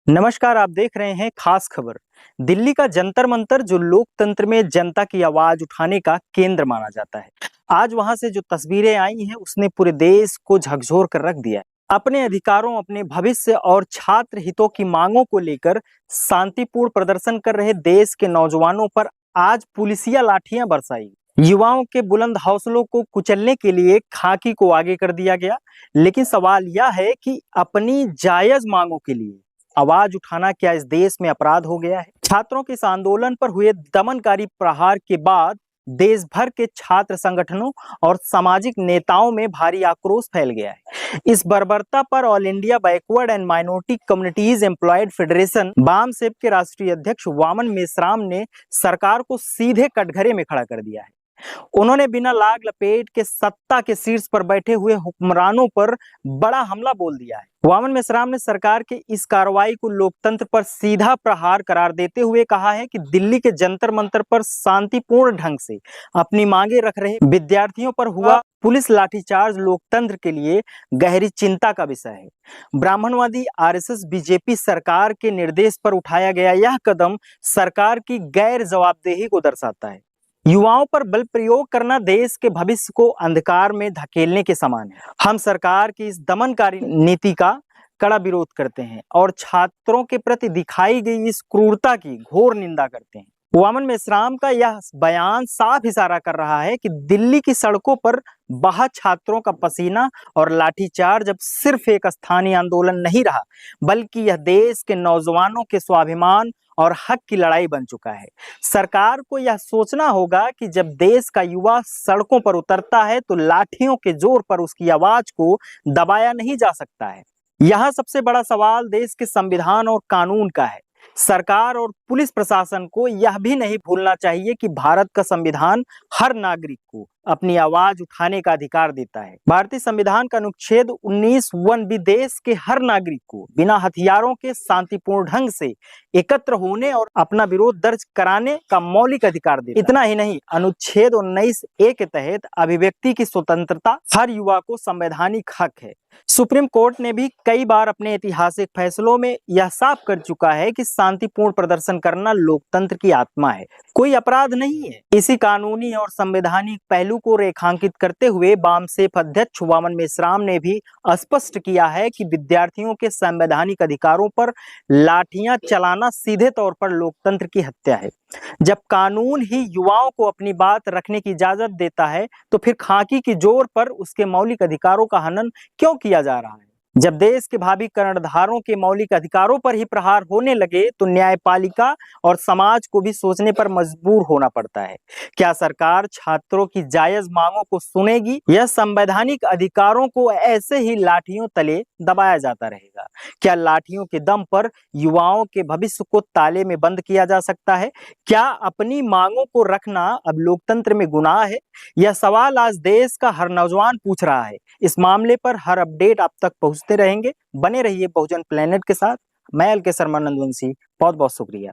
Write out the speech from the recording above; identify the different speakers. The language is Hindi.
Speaker 1: नमस्कार, आप देख रहे हैं खास खबर। दिल्ली का जंतर मंतर जो लोकतंत्र में जनता की आवाज उठाने का केंद्र माना जाता है, आज वहां से जो तस्वीरें आई हैं उसने पूरे देश को झकझोर कर रख दिया है। अपने अधिकारों, अपने भविष्य और छात्र हितों की मांगों को लेकर शांतिपूर्ण प्रदर्शन कर रहे देश के नौजवानों पर आज पुलिसिया लाठियां बरसाई। युवाओं के बुलंद हौसलों को कुचलने के लिए खाकी को आगे कर दिया गया। लेकिन सवाल यह है कि अपनी जायज मांगों के लिए आवाज उठाना क्या इस देश में अपराध हो गया है? छात्रों के इस आंदोलन पर हुए दमनकारी प्रहार के बाद देश भर के छात्र संगठनों और सामाजिक नेताओं में भारी आक्रोश फैल गया है। इस बर्बरता पर all India backward and minority communities employed federation BAMCEF के राष्ट्रीय अध्यक्ष वामन मेश्राम ने सरकार को सीधे कटघरे में खड़ा कर दिया है। उन्होंने बिना लाग लपेट के सत्ता के शीर्ष पर बैठे हुए हुक्मरानों पर बड़ा हमला बोल दिया है। वामन मेश्राम ने सरकार के इस कार्रवाई को लोकतंत्र पर सीधा प्रहार करार देते हुए कहा है कि दिल्ली के जंतर मंतर पर शांतिपूर्ण ढंग से अपनी मांगे रख रहे विद्यार्थियों पर हुआ पुलिस लाठीचार्ज लोकतंत्र के लिए गहरी चिंता का विषय है। ब्राह्मणवादी आरएसएस बीजेपी सरकार के निर्देश पर उठाया गया यह कदम सरकार की गैर जवाबदेही को दर्शाता है। युवाओं पर बल प्रयोग करना देश के भविष्य को अंधकार में धकेलने के समान है। हम सरकार की इस दमनकारी नीति का कड़ा विरोध करते हैं और छात्रों के प्रति दिखाई गई इस क्रूरता की घोर निंदा करते हैं। वामन मेश्राम का यह बयान साफ इशारा कर रहा है कि दिल्ली की सड़कों पर बहा छात्रों का पसीना और लाठीचार्ज अब सिर्फ एक स्थानीय आंदोलन नहीं रहा, बल्कि यह देश के नौजवानों के स्वाभिमान और हक की लड़ाई बन चुका है। सरकार को यह सोचना होगा कि जब देश का युवा सड़कों पर उतरता है तो लाठियों के जोर पर उसकी आवाज को दबाया नहीं जा सकता है। यह सबसे बड़ा सवाल देश के संविधान और कानून का है। सरकार और पुलिस प्रशासन को यह भी नहीं भूलना चाहिए कि भारत का संविधान हर नागरिक को अपनी आवाज उठाने का अधिकार देता है। भारतीय संविधान का अनुच्छेद 19(1) भी देश के हर नागरिक को बिना हथियारों के शांतिपूर्ण ढंग से एकत्र होने और अपना विरोध दर्ज कराने का मौलिक अधिकार देता है। इतना ही नहीं, अनुच्छेद 19(a) के तहत अभिव्यक्ति की स्वतंत्रता हर युवा को संवैधानिक हक है। सुप्रीम कोर्ट ने भी कई बार अपने ऐतिहासिक फैसलों में यह साफ कर चुका है कि शांतिपूर्ण प्रदर्शन करना लोकतंत्र की आत्मा है, कोई अपराध नहीं है। इसी कानूनी और संवैधानिक पहलू को रेखांकित करते हुए बामसेफ अध्यक्ष वामन मेश्राम ने भी स्पष्ट किया है कि विद्यार्थियों के संवैधानिक अधिकारों पर लाठियां चलाना सीधे तौर पर लोकतंत्र की हत्या है। जब कानून ही युवाओं को अपनी बात रखने की इजाजत देता है तो फिर खाकी की जोर पर उसके मौलिक अधिकारों का हनन क्यों किया जा रहा है? जब देश के भावी कर्णधारों के मौलिक अधिकारों पर ही प्रहार होने लगे तो न्यायपालिका और समाज को भी सोचने पर मजबूर होना पड़ता है। क्या सरकार छात्रों की जायज मांगों को सुनेगी या संवैधानिक अधिकारों को ऐसे ही लाठियों तले दबाया जाता रहेगा? क्या लाठियों के दम पर युवाओं के भविष्य को ताले में बंद किया जा सकता है? क्या अपनी मांगों को रखना अब लोकतंत्र में गुनाह है? यह सवाल आज देश का हर नौजवान पूछ रहा है। इस मामले पर हर अपडेट आप तक पहुंचते रहेंगे। बने रहिए बहुजन प्लेनेट के साथ। मैं एल के शर्मा नंदवंशी, बहुत बहुत शुक्रिया।